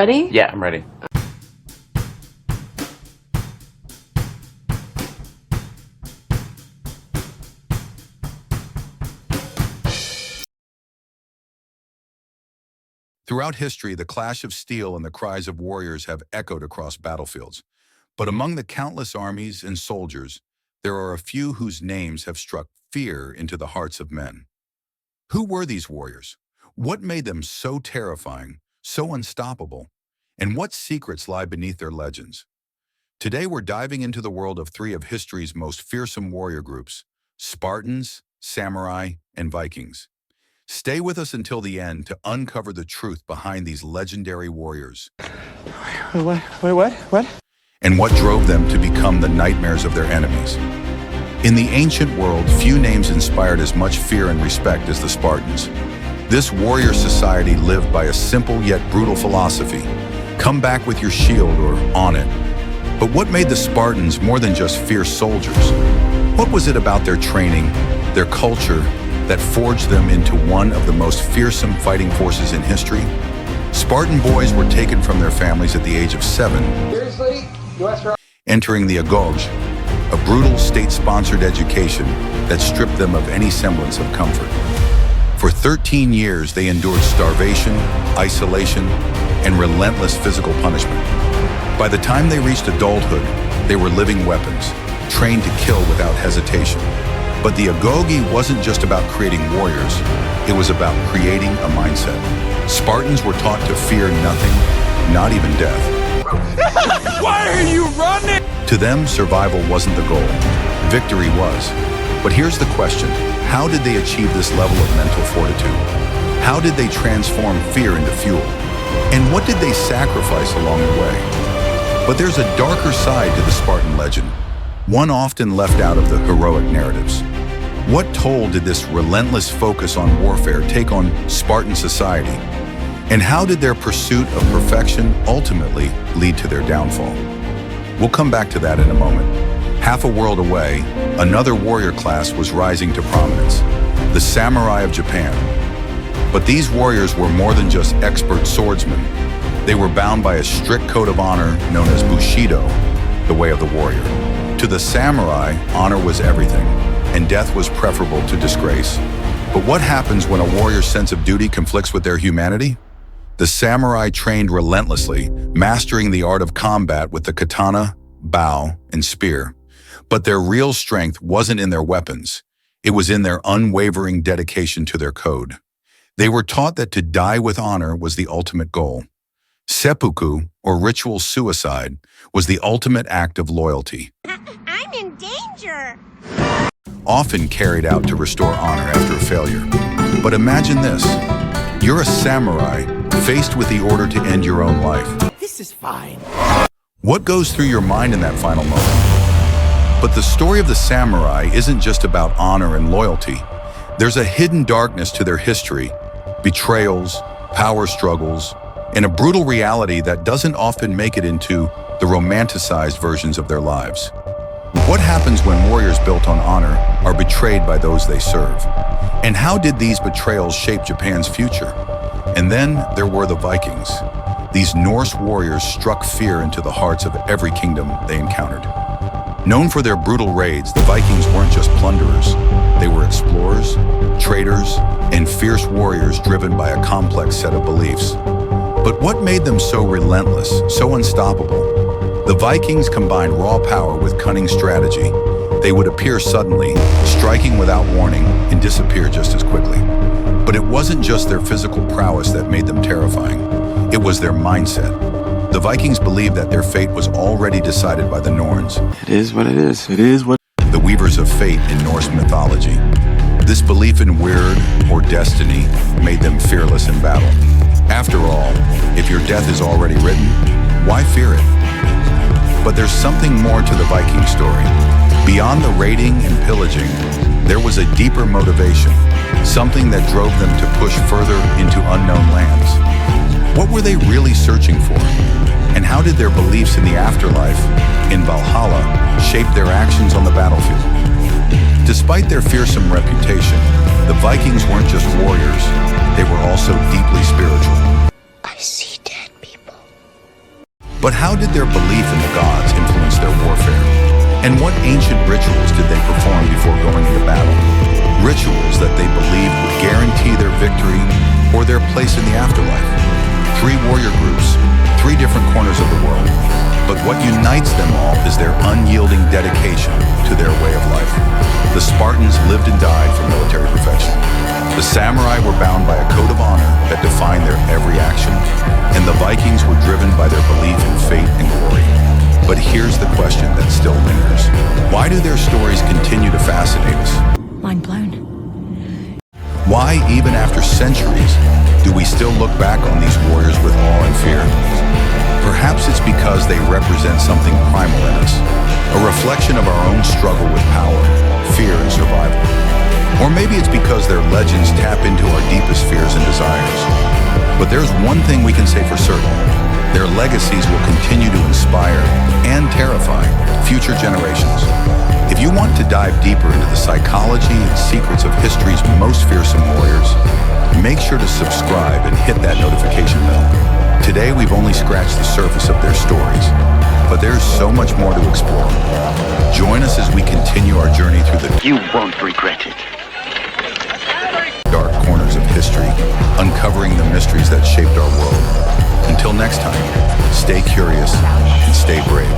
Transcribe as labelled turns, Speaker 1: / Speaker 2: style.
Speaker 1: Ready?
Speaker 2: Yeah, I'm ready.
Speaker 3: Throughout history, the clash of steel and the cries of warriors have echoed across battlefields. But among the countless armies and soldiers, there are a few whose names have struck fear into the hearts of men. Who were these warriors? What made them so terrifying, so unstoppable? And what secrets lie beneath their legends? Today, we're diving into the world of three of history's most fearsome warrior groups: Spartans, Samurai, and Vikings. Stay with us until the end to uncover the truth behind these legendary warriors
Speaker 4: What?
Speaker 3: and what drove them to become the nightmares of their enemies. In the ancient world, few names inspired as much fear and respect as the Spartans. This warrior society lived by a simple yet brutal philosophy: come back with your shield or on it. But what made the Spartans more than just fierce soldiers? What was it about their training, their culture, that forged them into one of the most fearsome fighting forces in history? Spartan boys were taken from their families at the age of 7, entering the Agoge, a brutal state-sponsored education that stripped them of any semblance of comfort. For 13 years, they endured starvation, isolation, and relentless physical punishment. By the time they reached adulthood, they were living weapons, trained to kill without hesitation. But the Agoge wasn't just about creating warriors, it was about creating a mindset. Spartans were taught to fear nothing, not even death.
Speaker 4: Why are you running?
Speaker 3: To them, survival wasn't the goal. Victory was. But here's the question: how did they achieve this level of mental fortitude? How did they transform fear into fuel? And what did they sacrifice along the way? But there's a darker side to the Spartan legend, one often left out of the heroic narratives. What toll did this relentless focus on warfare take on Spartan society? And how did their pursuit of perfection ultimately lead to their downfall? We'll come back to that in a moment. Half a world away, another warrior class was rising to prominence: the samurai of Japan. But these warriors were more than just expert swordsmen. They were bound by a strict code of honor known as Bushido, the way of the warrior. To the samurai, honor was everything, and death was preferable to disgrace. But what happens when a warrior's sense of duty conflicts with their humanity? The samurai trained relentlessly, mastering the art of combat with the katana, bow, and spear. But their real strength wasn't in their weapons. It was in their unwavering dedication to their code. They were taught that to die with honor was the ultimate goal. Seppuku, or ritual suicide, was the ultimate act of loyalty,
Speaker 5: I'm in danger!
Speaker 3: often carried out to restore honor after a failure. But imagine this: you're a samurai, faced with the order to end your own life.
Speaker 4: This is fine.
Speaker 3: What goes through your mind in that final moment? But the story of the samurai isn't just about honor and loyalty. There's a hidden darkness to their history: betrayals, power struggles, and a brutal reality that doesn't often make it into the romanticized versions of their lives. What happens when warriors built on honor are betrayed by those they serve? And how did these betrayals shape Japan's future? And then there were the Vikings. These Norse warriors struck fear into the hearts of every kingdom they encountered. Known for their brutal raids, the Vikings weren't just plunderers. They were explorers, traders, and fierce warriors driven by a complex set of beliefs. But what made them so relentless, so unstoppable? The Vikings combined raw power with cunning strategy. They would appear suddenly, striking without warning, and disappear just as quickly. But it wasn't just their physical prowess that made them terrifying. It was their mindset. The Vikings believed that their fate was already decided by the Norns,
Speaker 4: It is what it is. It is what.
Speaker 3: the weavers of fate in Norse mythology. This belief in weird or destiny made them fearless in battle. After all, if your death is already written, why fear it? But there's something more to the Viking story. Beyond the raiding and pillaging, there was a deeper motivation, something that drove them to push further into unknown lands. What were they really searching for? And how did their beliefs in the afterlife, in Valhalla, shape their actions on the battlefield? Despite their fearsome reputation, the Vikings weren't just warriors, they were also deeply spiritual.
Speaker 5: I see dead people.
Speaker 3: But how did their belief in the gods influence their warfare? And what ancient rituals did they perform before going into battle? Rituals that they believed would guarantee their victory or their place in the afterlife. 3 warrior groups, 3 different corners of the world. But what unites them all is their unyielding dedication to their way of life. The Spartans lived and died for military perfection. The samurai were bound by a code of honor that defined their every action, and the Vikings were driven by their belief in fate and glory. But here's the question that still lingers. Why do their stories continue to fascinate us?
Speaker 1: Mind blown.
Speaker 3: Why, even after centuries, do we still look back on these warriors with awe and fear? Perhaps it's because they represent something primal in us, a reflection of our own struggle with power, fear, and survival. Or maybe it's because their legends tap into our deepest fears and desires. But there's one thing we can say for certain. Their legacies will continue to inspire and terrify future generations. If you want to dive deeper into the psychology and secrets of history's most fearsome warriors, make sure to subscribe and hit that notification bell. Today, we've only scratched the surface of their stories, but there's so much more to explore. Join us as we continue our journey through the
Speaker 2: You won't regret it.
Speaker 3: dark corners of history, uncovering the mysteries that shaped our world. Until next time, stay curious and stay brave.